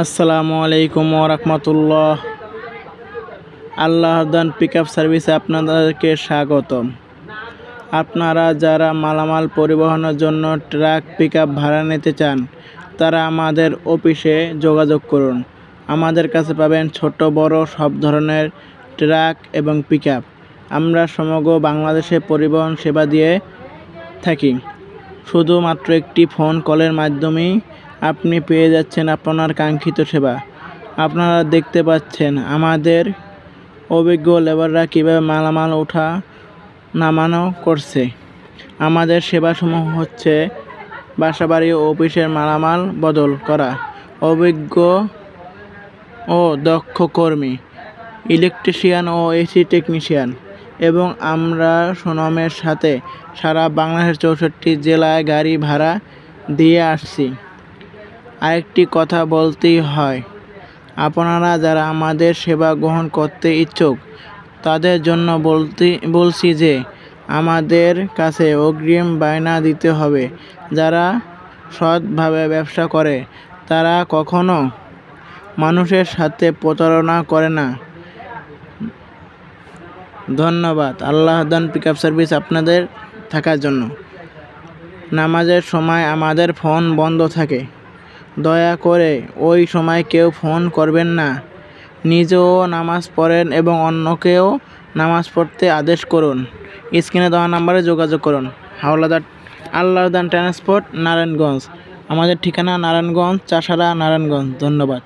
আসসালামু আলাইকুম ওয়া রাহমাতুল্লাহ। আল্লাহদান পিকআপ সার্ভিসে আপনাদেরকে স্বাগতম। আপনারা যারা মালামাল পরিবহনের জন্য ট্রাক পিকআপ ভাড়া নিতে চান তারা আমাদের অফিসে যোগাযোগ করুন। আমাদের কাছে পাবেন ছোট বড় সব ধরনের ট্রাক এবং পিকআপ। আমরা সমগ্র বাংলাদেশে পরিবহন সেবা দিয়ে থাকি। শুধুমাত্র একটি ফোন কলের মাধ্যমেই আপনি পেয়ে যাচ্ছেন আপনার কাঙ্ক্ষিত সেবা। আপনারা দেখতে পাচ্ছেন আমাদের অভিজ্ঞ লেবাররা কীভাবে মালামাল ওঠা নামানো করছে। আমাদের সেবাসমূহ হচ্ছে বাসাবাড়ি ও অফিসের মালামাল বদল করা, অভিজ্ঞ ও দক্ষ কর্মী, ইলেকট্রিশিয়ান ও এসি টেকনিশিয়ান এবং আমরা সুনামের সাথে সারা বাংলাদেশের 64 জেলায় গাড়ি ভাড়া দিয়ে আসছি। আরেকটি কথা বলতেই হয়, আপনারা যারা আমাদের সেবা গ্রহণ করতে ইচ্ছুক তাদের জন্য বলছি যে আমাদের কাছে অগ্রিম বায়না দিতে হবে। যারা সৎভাবে ব্যবসা করে তারা কখনো মানুষের সাথে প্রতারণা করে না। ধন্যবাদ আল্লাহদান পিকআপ সার্ভিস আপনাদের থাকার জন্য। নামাজের সময় আমাদের ফোন বন্ধ থাকে, দয়া করে ওই সময় কেউ ফোন করবেন না। নিজেও নামাজ পড়েন এবং অন্যকেও নামাজ পড়তে আদেশ করুন। স্ক্রিনে দেওয়া নাম্বারে যোগাযোগ করুন। আল্লাহদান ট্রান্সপোর্ট, নারায়ণগঞ্জ। আমাদের ঠিকানা নারায়ণগঞ্জ, চাষারা, নারায়ণগঞ্জ। ধন্যবাদ।